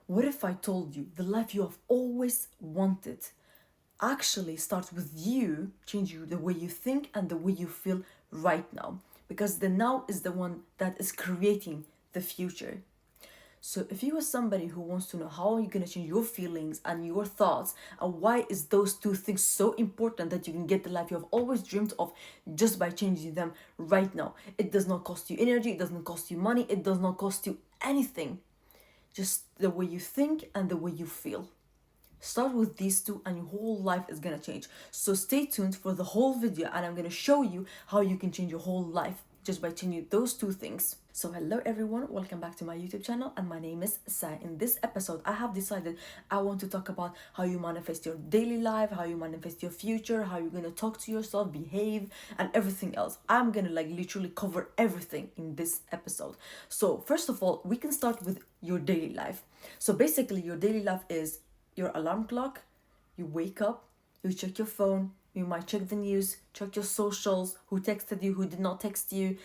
What if I told you the life you have always wanted actually starts with you changing the way you think and the way you feel right now? Because the now is the one that is creating the future. So if you are somebody who wants to know how are you going to change your feelings and your thoughts, and why is those two things so important that you can get the life you have always dreamed of just by changing them right now. It does not cost you energy, it doesn't cost you money, it does not cost you anything. Just the way you think and the way you feel. Start with these two and your whole life is gonna change. So stay tuned for the whole video and I'm gonna show you how you can change your whole life just by changing those two things. So hello everyone, welcome back to my YouTube channel and my name is Saia. In this episode, I have decided I want to talk about how you manifest your daily life, how you manifest your future, how you're gonna talk to yourself, behave, and everything else. I'm gonna literally cover everything in this episode. So first of all, we can start with your daily life. So basically your daily life is your alarm clock, you wake up, you check your phone, you might check the news, check your socials, who texted you, who did not text you.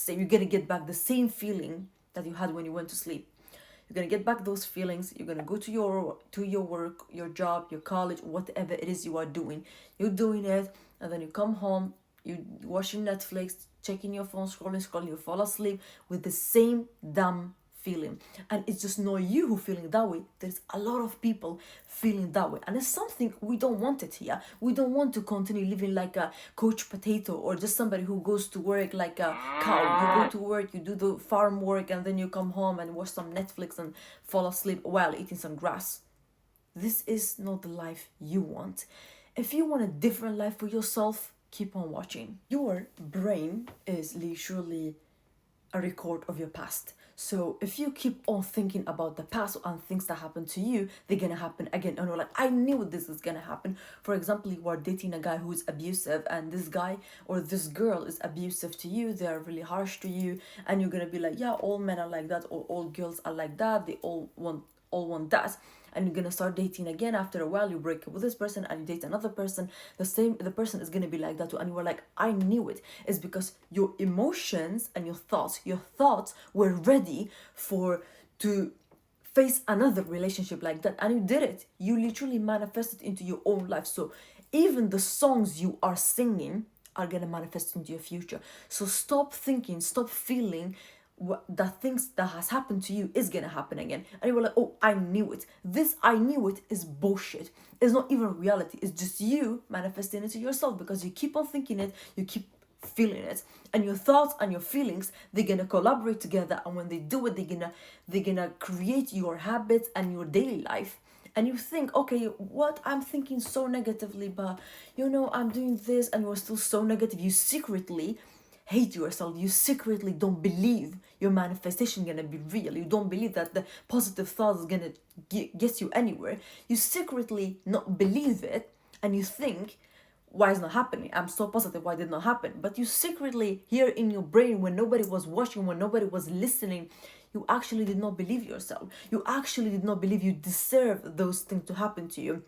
You're gonna get back the same feeling that you had when you went to sleep. You're gonna get back those feelings. You're gonna go to your work, your job, your college, whatever it is you are doing. You're doing it, and then you come home, you watching Netflix, checking your phone, scrolling, you fall asleep with the same damn feeling. And it's just not you who feeling that way. There's a lot of people feeling that way, and it's something we don't want it here. We don't want to continue living like a coach potato or just somebody who goes to work like a cow. You go to work, you do the farm work, and then you come home and watch some Netflix and fall asleep while eating some grass. This is not the life you want. If you want a different life for yourself, keep on watching. Your brain is literally a record of your past. So if you keep on thinking about the past and things that happened to you, they're gonna happen again. And you're like, I knew this is gonna happen. For example, you are dating a guy who is abusive, and this guy or this girl is abusive to you, they are really harsh to you, and you're gonna be like, yeah, all men are like that, or all girls are like that, they all want that. And you're gonna start dating again. After a while, you break up with this person and you date another person. The person is gonna be like that too. And you were like, I knew it. It's because your emotions and your thoughts were ready to face another relationship like that, and you did it. You literally manifested into your own life. So even the songs you are singing are gonna manifest into your future. So stop thinking, stop feeling the things that has happened to you is gonna happen again, and you were like, oh, I knew it. This I knew it is bullshit. It's not even reality. It's just you manifesting it to yourself because you keep on thinking it, you keep feeling it, and your thoughts and your feelings, they're gonna collaborate together, and when they do it, they're gonna create your habits and your daily life. And you think, okay, what, I'm thinking so negatively, but I'm doing this, and you're still so negative. You secretly hate yourself. You secretly don't believe your manifestation gonna be real. You don't believe that the positive thoughts is gonna get you anywhere. You secretly not believe it, and you think, why is not happening? I'm so positive, why did not happen? But you secretly here in your brain, when nobody was watching, when nobody was listening, you actually did not believe yourself. You actually did not believe you deserve those things to happen to you.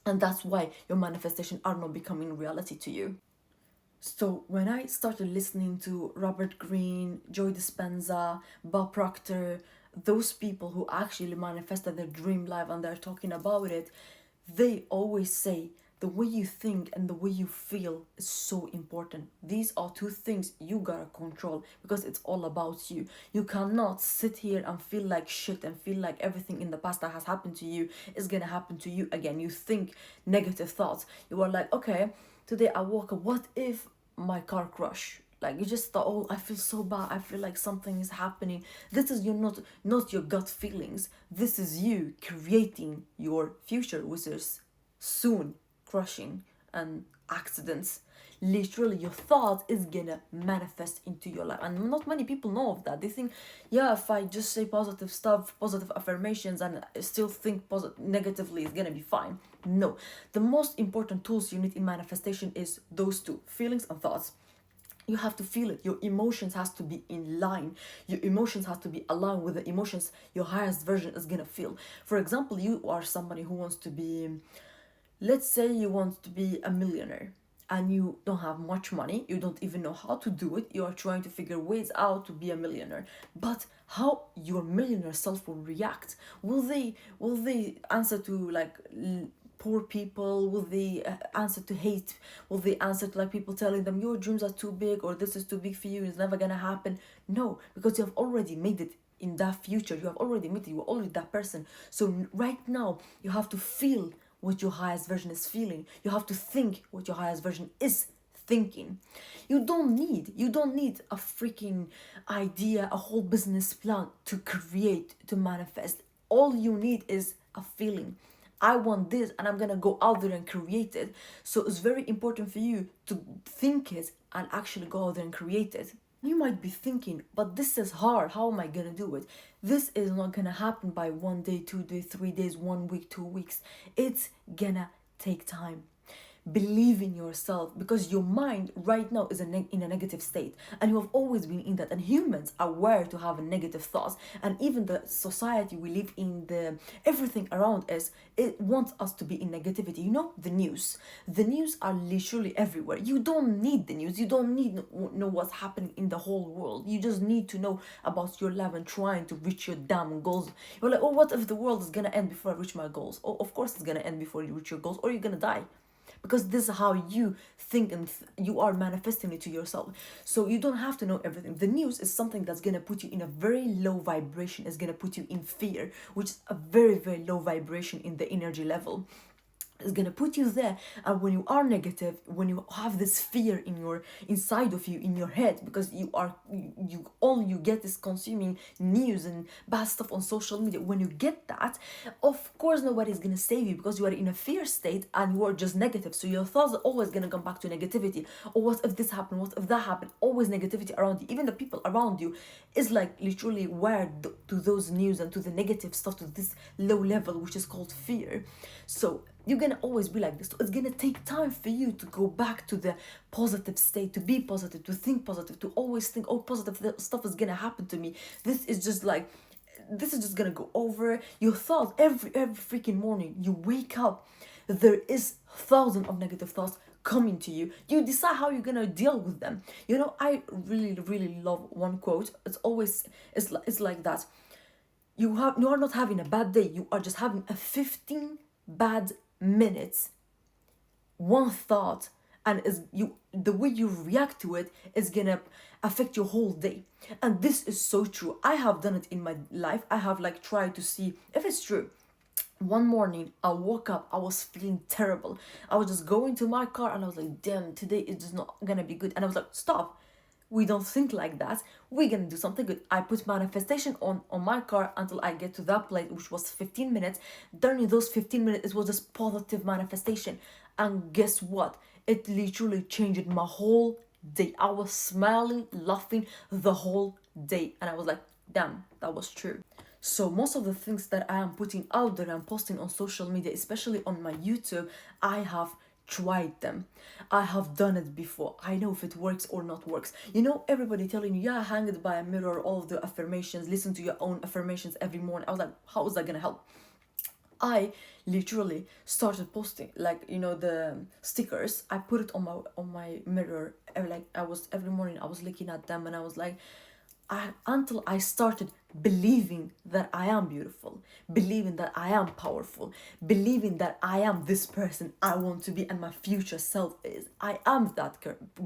And that's why your manifestation are not becoming reality to you. So when I started listening to Robert Greene, Joy Dispenza, Bob Proctor, those people who actually manifested their dream life and they're talking about it, they always say the way you think and the way you feel is so important. These are two things you gotta control because it's all about you. You cannot sit here and feel like shit and feel like everything in the past that has happened to you is gonna happen to you again. You think negative thoughts. You are like, okay, today I woke up, what if my car crash? Like, you just thought, oh, I feel so bad, I feel like something is happening. This is not your gut feelings. This is you creating your future, which is soon crushing and accidents. Literally your thought is gonna manifest into your life, and not many people know of that. They think, yeah, if I just say positive stuff, positive affirmations, and still think negatively, it's gonna be fine. No, the most important tools you need in manifestation is those two, feelings and thoughts. You have to feel it. Your emotions has to be in line. Your emotions have to be aligned with the emotions your highest version is gonna feel. For example, you are somebody who wants to be, let's say you want to be a millionaire, and you don't have much money, you don't even know how to do it, you are trying to figure ways out to be a millionaire. But how your millionaire self will react? Will they answer to like poor people? Will they answer to hate? Will they answer to like people telling them your dreams are too big, or this is too big for you, it's never gonna happen? No, because you have already made it in that future. You have already made it, you are already that person. So right now you have to feel what your highest version is feeling. You have to think what your highest version is thinking. You don't need a freaking idea, a whole business plan to create, to manifest. All you need is a feeling. I want this and I'm gonna go out there and create it. So it's very important for you to think it and actually go out there and create it. You might be thinking, but this is hard. How am I gonna do it? This is not gonna happen by 1 day, 2 days, 3 days, 1 week, 2 weeks. It's gonna take time. Believe in yourself, because your mind right now is in a negative state, and you have always been in that. And humans are wired to have a negative thoughts, and even the society we live in, the everything around us, it wants us to be in negativity. The news are literally everywhere. You don't need the news. You don't need know what's happening in the whole world. You just need to know about your life and trying to reach your damn goals. You're like, oh, what if the world is gonna end before I reach my goals? Oh, of course it's gonna end before you reach your goals, or you're gonna die, because this is how you think, and you are manifesting it to yourself. So you don't have to know everything. The news is something that's going to put you in a very low vibration. It's going to put you in fear, which is a very, very low vibration in the energy level. It's gonna put you there. And when you are negative, when you have this fear inside of you, in your head, because you all you get is consuming news and bad stuff on social media. When you get that, of course nobody's gonna save you, because you are in a fear state and you are just negative. So your thoughts are always gonna come back to negativity. Or what if this happened, what if that happened? Always negativity around you. Even the people around you is like literally wired to those news and to the negative stuff, to this low level, which is called fear. So you're gonna always be like this. So it's gonna take time for you to go back to the positive state, to be positive, to think positive, to always think, oh, positive stuff is gonna happen to me. This is just gonna go over. Your thoughts every freaking morning you wake up, there is thousands of negative thoughts coming to you. You decide how you're gonna deal with them. I really, really love one quote. It's like that. You are not having a bad day. You are just having a 15 bad minutes. One thought, and the way you react to it is gonna affect your whole day. And this is so true. I have done it in my life. I have tried to see if it's true. One morning I woke up, I was feeling terrible. I was just going to my car and I was like, damn, today is just not gonna be good. And I was like, stop. We don't think like that. We're gonna do something good. I put manifestation on my car until I get to that place, which was 15 minutes. During those 15 minutes, it was just positive manifestation. And guess what? It literally changed my whole day. I was smiling, laughing the whole day. And I was like, damn, that was true. So most of the things that I am putting out there and posting on social media, especially on my YouTube, I have tried them. I have done it before. I know if it works or not works. Everybody telling you, yeah, hang it by a mirror, all of the affirmations, listen to your own affirmations every morning. I was like, how is that gonna help? I literally started posting the stickers. I put it on my mirror. Every morning I was looking at them, and I was like, until I started believing that I am beautiful, believing that I am powerful, believing that I am this person I want to be and my future self is. I am that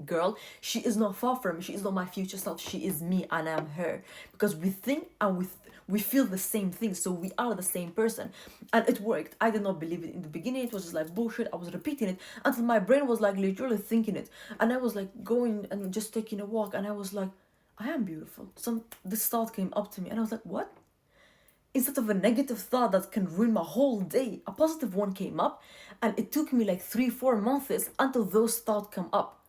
girl. She is not far from me. She is not my future self. She is me and I am her. Because we think and we feel the same thing, so we are the same person. And it worked. I did not believe it in the beginning. It was just like bullshit. I was repeating it until my brain was literally thinking it. And I was going and just taking a walk, and I was like, I am beautiful. This thought came up to me and I was like, what? Instead of a negative thought that can ruin my whole day, a positive one came up, and it took me 3-4 months until those thoughts come up.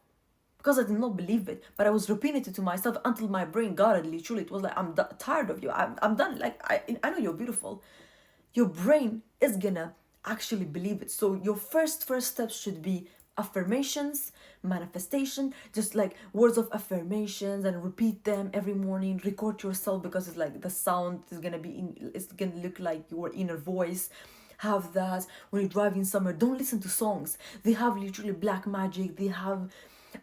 Because I did not believe it, but I was repeating it to myself until my brain got it. Literally, it was like, I'm tired of you. I'm done. I know you're beautiful. Your brain is gonna actually believe it. So your first steps should be affirmations, manifestation, just words of affirmations, and repeat them every morning. Record yourself, because it's the sound is gonna be it's gonna look like your inner voice. have that. When you're driving somewhere, don't listen to songs. They have literally black magic. They have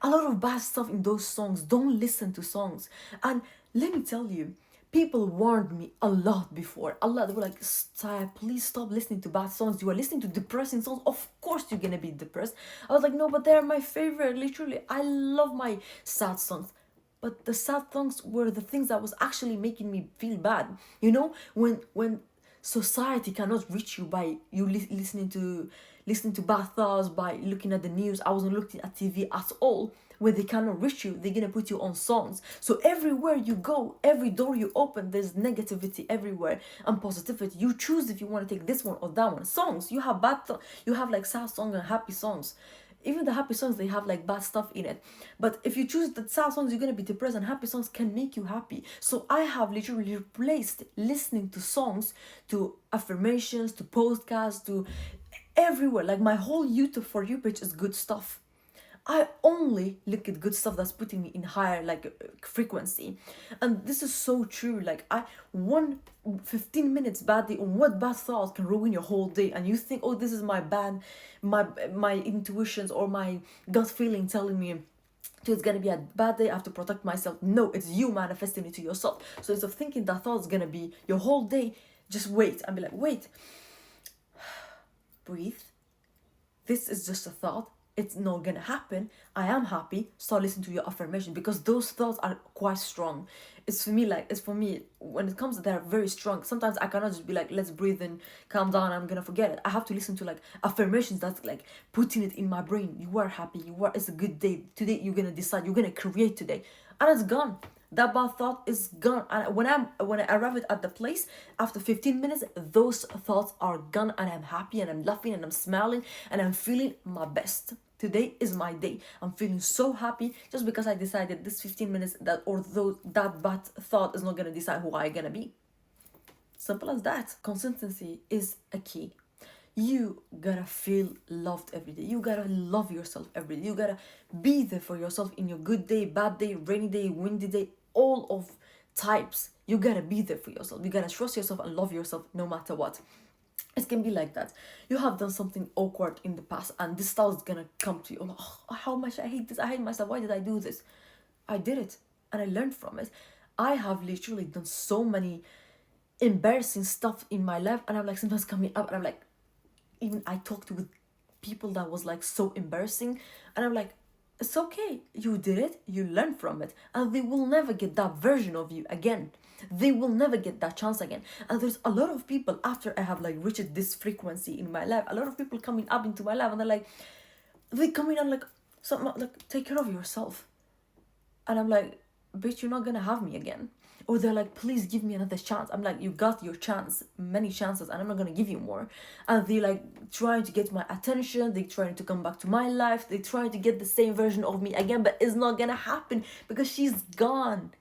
a lot of bad stuff in those songs. Don't listen to songs. And let me tell you, people warned me a lot before. A lot. They were like, Saia, please stop listening to bad songs. You are listening to depressing songs. Of course you're gonna be depressed. I was like, no, but they're my favorite. Literally, I love my sad songs. But the sad songs were the things that was actually making me feel bad. You know, when society cannot reach you by you listening to bad thoughts, by looking at the news. I wasn't looking at TV at all. When they cannot reach you, they're gonna put you on songs. So everywhere you go, every door you open, there's negativity everywhere and positivity. You choose if you want to take this one or that one. Songs, you have you have like sad songs and happy songs. Even the happy songs, they have like bad stuff in it. But if you choose the sad songs, you're gonna be depressed, and happy songs can make you happy. So I have literally replaced listening to songs to affirmations, to podcasts, to everywhere. Like my whole YouTube For You page is good stuff. I only look at good stuff that's putting me in higher frequency. And this is so true. Like one 15 minutes bad day on what bad thoughts can ruin your whole day, and you think, oh, this is my intuitions or my gut feeling telling me it's gonna be a bad day, I have to protect myself. No, it's you manifesting it to yourself. So instead of thinking that thought's gonna be your whole day, just wait and be like, wait, breathe. This is just a thought. It's not gonna happen. I am happy. Start listening to your affirmation, because those thoughts are quite strong. It's for me when it comes, they're very strong. Sometimes I cannot just be like, let's breathe and calm down, I'm gonna forget it. I have to listen to like affirmations that's like putting it in my brain. You are happy, it's a good day. Today you're gonna decide, you're gonna create today. And it's gone. That bad thought is gone. And when I arrive at the place, after 15 minutes, those thoughts are gone, and I'm happy, and I'm laughing, and I'm smiling, and I'm feeling my best. Today is my day. I'm feeling so happy just because I decided this 15 minutes that bad thought is not gonna decide who I'm gonna be. Simple as that. Consistency is a key. You gotta feel loved every day. You gotta love yourself every day. You gotta be there for yourself in your good day, bad day, rainy day, windy day, all of types. You gotta be there for yourself. You gotta trust yourself and love yourself no matter what. It can be like that. You have done something awkward in the past, and this thought is gonna come to you. Oh, how much I hate this. I hate myself. Why did I do this? I did it, and I learned from it. I have literally done so many embarrassing stuff in my life, and I'm like sometimes coming up, and I'm like, even I talked with people that was like so embarrassing, and I'm like, it's okay. You did it. You learned from it, and they will never get that version of you again. They will never get that chance again. And there's a lot of people, after I have like reached this frequency in my life, a lot of people coming up into my life, and they come in and like, something like, take care of yourself. And I'm like, bitch, you're not gonna have me again. Or they're like, please give me another chance. I'm like, you got your chance, many chances, and I'm not gonna give you more. And they like trying to get my attention. They trying to come back to my life. They trying to get the same version of me again, but it's not gonna happen because she's gone.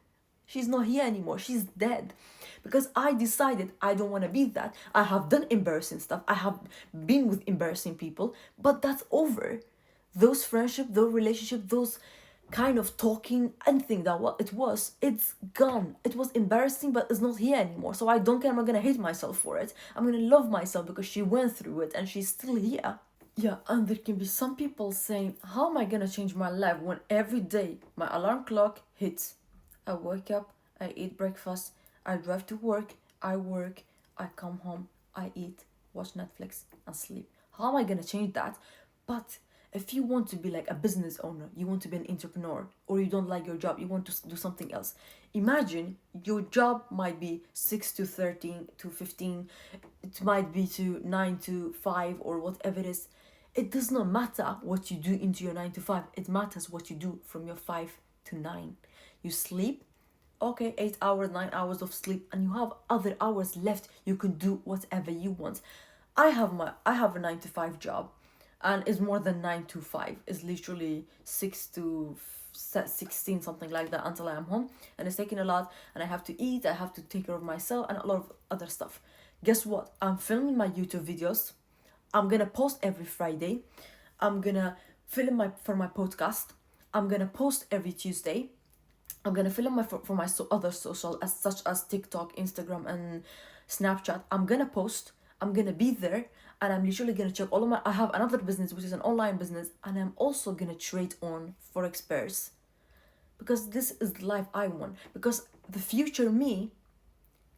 She's not here anymore. She's dead. Because I decided I don't want to be that. I have done embarrassing stuff. I have been with embarrassing people, but that's over. Those friendships, those relationships, those kind of talking, anything that what it was, it's gone. It was embarrassing, but it's not here anymore. So I don't care. I'm not gonna hate myself for it. I'm gonna love myself because she went through it and she's still here. Yeah, and there can be some people saying, how am I gonna change my life when every day my alarm clock hits? I wake up, I eat breakfast, I drive to work, I come home, I eat, watch Netflix, and sleep. How am I gonna change that? But if you want to be like a business owner, you want to be an entrepreneur, or you don't like your job, you want to do something else. Imagine your job might be 6 to 13 to 15, it might be to 9 to 5 or whatever it is. It does not matter what you do into your 9 to 5. It matters what you do from your 5 to 9. You sleep, okay, 8 hours, 9 hours of sleep, and you have other hours left. You can do whatever you want. I have a 9 to 5 job, and it's more than 9 to 5. It's literally 6 to 16, something like that, until I am home, and it's taking a lot, and I have to eat, I have to take care of myself, and a lot of other stuff. Guess what? I'm filming my YouTube videos. I'm gonna post every Friday. I'm gonna film for my podcast. I'm gonna post every Tuesday. I'm gonna film for my other social, such as TikTok, Instagram, and Snapchat. I'm gonna post. I'm gonna be there, and I'm literally gonna check all of my. I have another business which is an online business, and I'm also gonna trade on forex pairs, because this is the life I want. Because the future me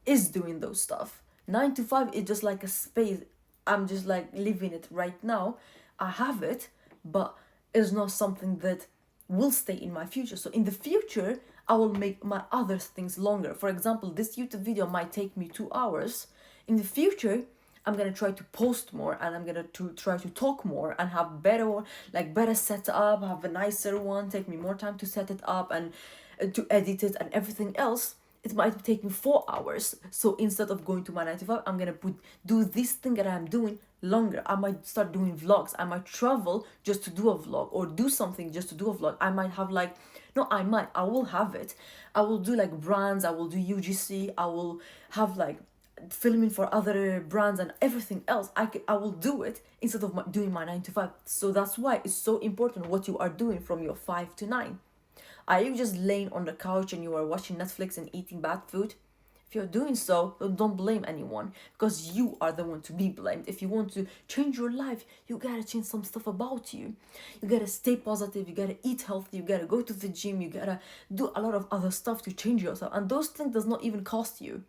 is doing those stuff. 9 to 5 is just like a space. I'm just like living it right now. I have it, but it's not something that will stay in my future. So in the future, I will make my other things longer. For example, this YouTube video might take me 2 hours. In the future, I'm gonna try to post more, and I'm gonna try to talk more and have better setup, have a nicer one, take me more time to set it up and to edit it and everything else. It might take me 4 hours. So instead of going to my 9 to 5, I'm gonna do this thing that I'm doing longer. I might start doing vlogs. I might travel just to do a vlog, or do something just to do a vlog. I might have like, no, I will have it. I will do like brands. I will do UGC. I will have like filming for other brands and everything else. I will do it instead of doing my 9 to 5. So that's why it's so important what you are doing from your 5 to 9. Are you just laying on the couch and you are watching Netflix and eating bad food? If you're doing so, don't blame anyone, because you are the one to be blamed. If you want to change your life, you gotta change some stuff about you. You gotta stay positive, you gotta eat healthy, you gotta go to the gym, you gotta do a lot of other stuff to change yourself. And those things does not even cost you.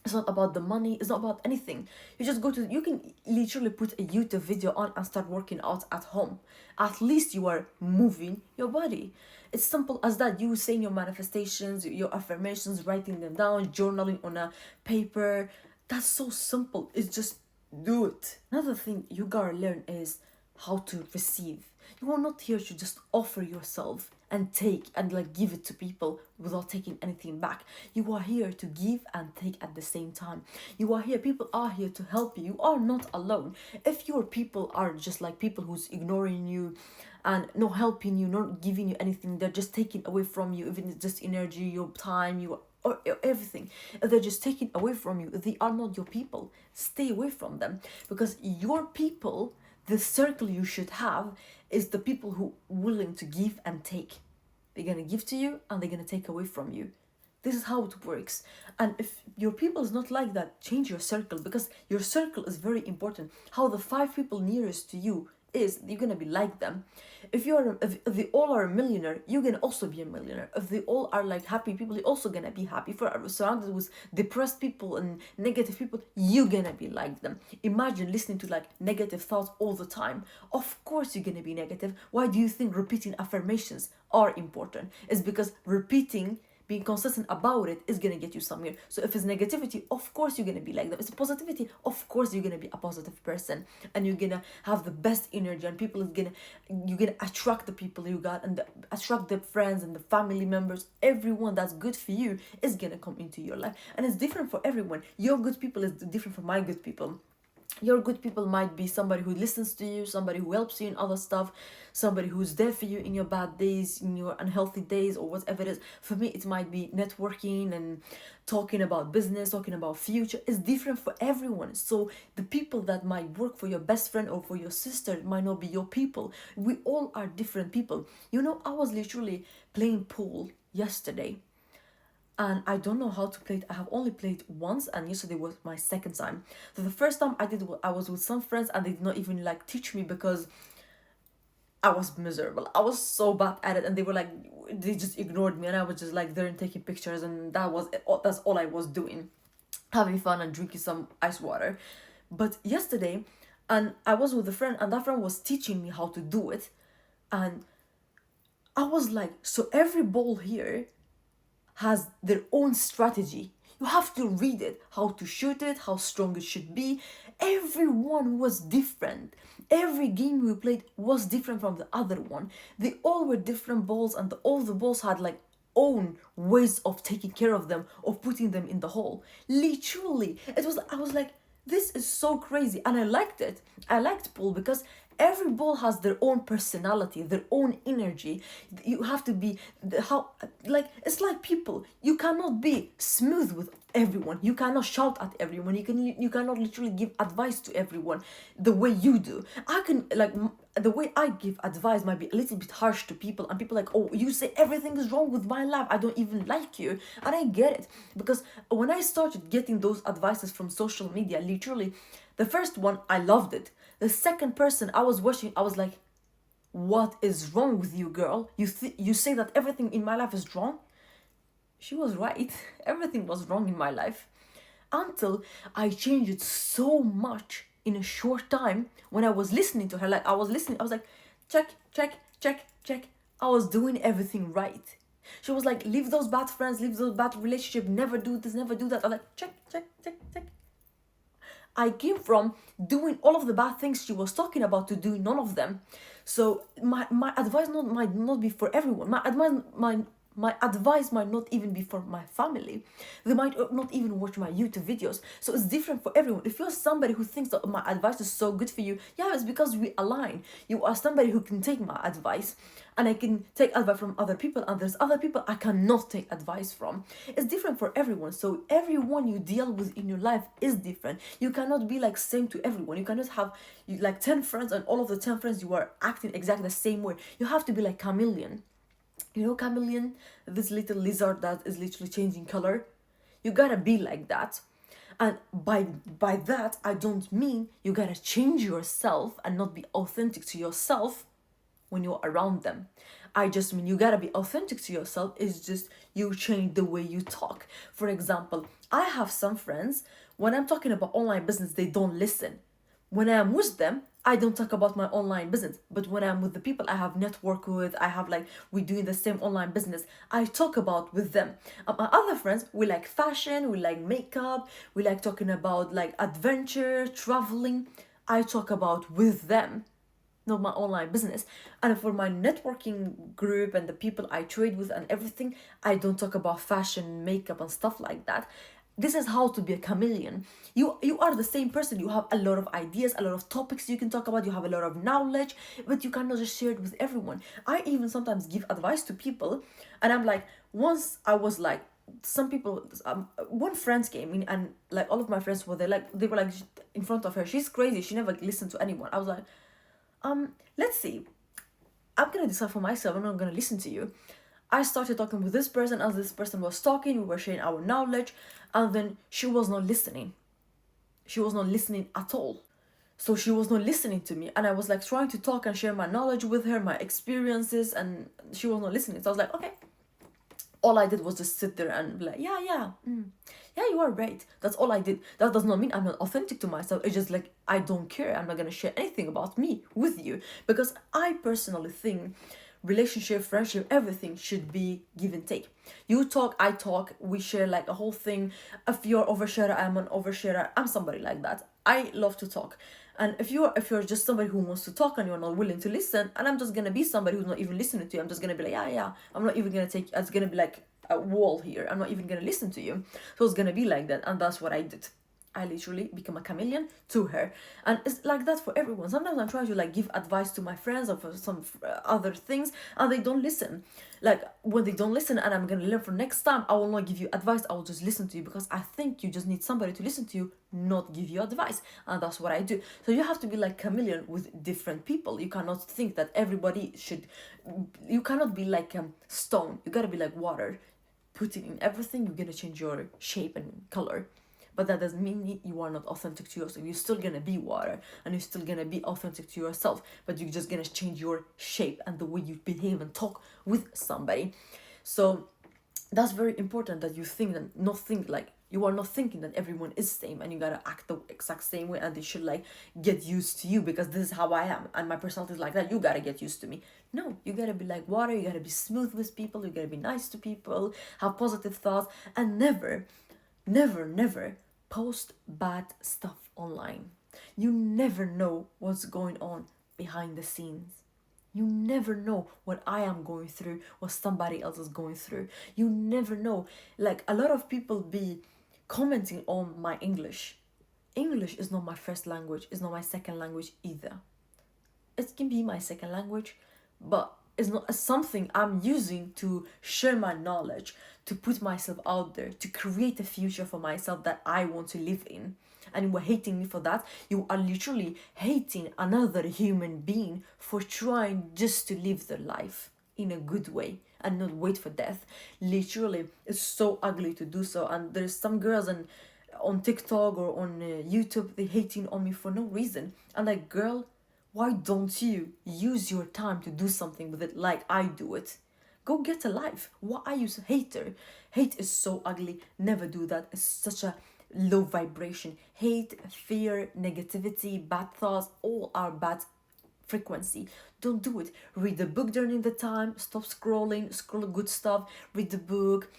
It's not about the money, it's not about anything. You can literally put a YouTube video on and start working out at home. At least you are moving your body. It's simple as that. You saying your manifestations, your affirmations, writing them down, journaling on a paper. That's so simple. It's just do it. Another thing you gotta learn is how to receive. You are not here to just offer yourself and take and like give it to people without taking anything back. You are here to give and take at the same time. People are here to help you. You are not alone. If your people are just like people who's ignoring you and not helping you, not giving you anything, they're just taking away from you, even it's just energy, your time, or everything. If they're just taking away from you, they are not your people. Stay away from them, because your people, the circle you should have, is the people who willing to give and take. They're gonna give to you and they're gonna take away from you. This is how it works. And if your people is not like that, change your circle, because your circle is very important. How the 5 people nearest to you is, you're gonna be like them. If they all are a millionaire, you're gonna also be a millionaire. If they all are like happy people, you're also gonna be happy. If you're surrounded with depressed people and negative people, you're gonna be like them. Imagine listening to like negative thoughts all the time. Of course you're gonna be negative. Why do you think repeating affirmations are important? It's because being consistent about it is gonna get you somewhere. So if it's negativity, of course you're gonna be like them. If it's positivity, of course you're gonna be a positive person, and you're gonna have the best energy, and you're gonna attract the people you got, and attract the friends and the family members. Everyone that's good for you is gonna come into your life, and it's different for everyone. Your good people is different from my good people. Your good people might be somebody who listens to you, somebody who helps you in other stuff, somebody who's there for you in your bad days, in your unhealthy days, or whatever it is. For me, it might be networking and talking about business, talking about future. It's different for everyone. So the people that might work for your best friend or for your sister might not be your people. We all are different people. I was literally playing pool yesterday, and I don't know how to play it. I have only played once, and yesterday was my second time. So the first time I was with some friends, and they did not even like teach me, because I was miserable. I was so bad at it, and they just ignored me, and I was just like there and taking pictures, and that's all I was doing, having fun and drinking some ice water. But yesterday, and I was with a friend, and that friend was teaching me how to do it, and I was like, so every ball here has their own strategy. You have to read it, how to shoot it, how strong it should be. Everyone was different. Every game we played was different from the other one. They all were different balls, and all the balls had like own ways of taking care of them, of putting them in the hole. Literally, I was like, this is so crazy, and I liked it. I liked pool because every ball has their own personality, their own energy. You have to be it's like people. You cannot be smooth with everyone. You cannot shout at everyone. You cannot literally give advice to everyone the way you do. the way I give advice might be a little bit harsh to people, and people like, oh, you say everything is wrong with my life, I don't even like you. And I get it, because when I started getting those advices from social media, literally, the first one, I loved it. The second person I was watching, I was like, what is wrong with you, girl? You say that everything in my life is wrong? She was right. Everything was wrong in my life. Until I changed it so much in a short time. When I was listening to her, like I was listening, I was like, check, check, check, check. I was doing everything right. She was like, leave those bad friends, leave those bad relationships, never do this, never do that. I was like, check, check, check, check. I came from doing all of the bad things she was talking about to doing none of them. So my advice might not be for everyone. My advice might not even be for my family. They might not even watch my YouTube videos. So it's different for everyone. If you're somebody who thinks that my advice is so good for you, yeah, it's because we align. You are somebody who can take my advice, and I can take advice from other people, and there's other people I cannot take advice from. It's different for everyone. So everyone you deal with in your life is different. You cannot be like same to everyone. You cannot have like 10 friends and all of the 10 friends you are acting exactly the same way. You have to be like chameleon. You know chameleon, this little lizard that is literally changing color? You gotta be like that. And by that, I don't mean you gotta change yourself and not be authentic to yourself when you're around them. I just mean you gotta be authentic to yourself. It's just you change the way you talk. For example, I have some friends, when I'm talking about online business, they don't listen. When I'm with them, I don't talk about my online business. But when I'm with the people I have network with, I have like, we're doing the same online business, I talk about with them. My other friends, we like fashion, we like makeup, we like talking about like adventure, traveling. I talk about with them, not my online business. And for my networking group and the people I trade with and everything, I don't talk about fashion, makeup and stuff like that. This is how to be a chameleon. You are the same person. You have a lot of ideas, a lot of topics you can talk about, you have a lot of knowledge, but you cannot just share it with everyone. I even sometimes give advice to people, and I'm like, once I was like, some people, one friend came in, and like all of my friends were there, like they were like in front of her, she's crazy, she never listened to anyone. I was like, let's see, I'm gonna decide for myself, I'm not gonna listen to you. I started talking with this person, as this person was talking, we were sharing our knowledge, and then she was not listening. She was not listening at all. So she was not listening to me, and I was like trying to talk and share my knowledge with her, my experiences, and she was not listening. So I was like, okay. All I did was just sit there and be like, yeah, yeah, you are right. That's all I did. That does not mean I'm not authentic to myself. It's just like, I don't care. I'm not gonna share anything about me with you, because I personally think relationship, friendship, everything should be give and take. You talk, I talk, we share like a whole thing. If you're oversharer, I'm an oversharer. I'm somebody like that. I love to talk. And if you're just somebody who wants to talk and you're not willing to listen, and I'm just gonna be somebody who's not even listening to you, I'm just gonna be like, yeah, I'm not even gonna take, it's gonna be like a wall here, I'm not even gonna listen to you. So it's gonna be like that, and that's what I did. I literally become a chameleon to her, and it's like that for everyone. Sometimes I'm trying to like give advice to my friends or for some other things, and they don't listen. Like when they don't listen, and I'm gonna learn for next time, I will not give you advice, I will just listen to you, because I think you just need somebody to listen to you, not give you advice. And that's what I do. So you have to be like chameleon with different people. You cannot think that everybody should, you cannot be like stone, you gotta be like water. Put it in everything, you're gonna change your shape and color. But that doesn't mean you are not authentic to yourself. You're still gonna be water, and you're still gonna be authentic to yourself, but you're just gonna change your shape and the way you behave and talk with somebody. So that's very important, that you think that not think like, you are not thinking that everyone is same and you gotta act the exact same way and they should like get used to you because this is how I am and my personality is like that, you gotta get used to me. No, you gotta be like water, you gotta be smooth with people, you gotta be nice to people, have positive thoughts, and never post bad stuff online. You never know what's going on behind the scenes. You never know what I am going through, what somebody else is going through. You never know. Like a lot of people be commenting on my English. English is not my first language, it's not my second language either. It can be my second language, but it's not something I'm using to share my knowledge, to put myself out there, to create a future for myself that I want to live in. and you were hating me for that, you are literally hating another human being for trying just to live their life in a good way and not wait for death. Literally, it's so ugly to do so. And there's some girls on TikTok or on YouTube, they hating on me for no reason. And like, girl, why don't you use your time to do something with it like I do it? Go get a life. Why are you a hater? Hate is so ugly. Never do that. It's such a low vibration. Hate, fear, negativity, bad thoughts, all are bad frequency. Don't do it. Read the book during the time. Stop scrolling. Scroll good stuff. Read the book.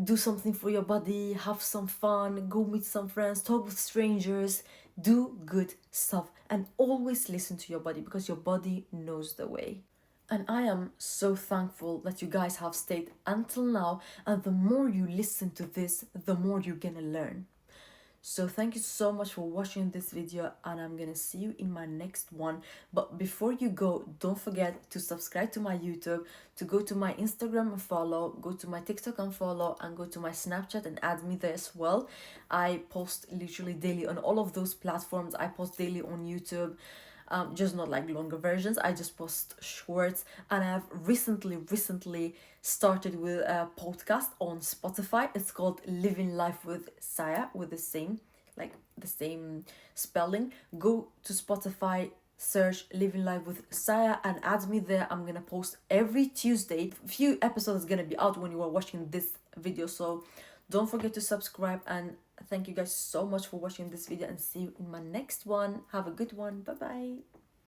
Do something for your body. Have some fun. Go meet some friends. Talk with strangers. Do good stuff. And always listen to your body, because your body knows the way. And I am so thankful that you guys have stayed until now. And the more you listen to this, the more you're gonna learn. So thank you so much for watching this video, and I'm gonna see you in my next one. But before you go, don't forget to subscribe to my YouTube, to go to my Instagram and follow, go to my TikTok and follow, and go to my Snapchat and add me there as well. I post literally daily on all of those platforms. I post daily on YouTube. Just not like longer versions. I just post shorts, and I have recently started with a podcast on Spotify. It's called Living Life with Saia, with the same spelling. Go to Spotify, search Living Life with Saia, and add me there. I'm gonna post every Tuesday. Few episodes gonna be out when you are watching this video, so don't forget to subscribe. And thank you guys so much for watching this video, and see you in my next one. Have a good one. Bye bye.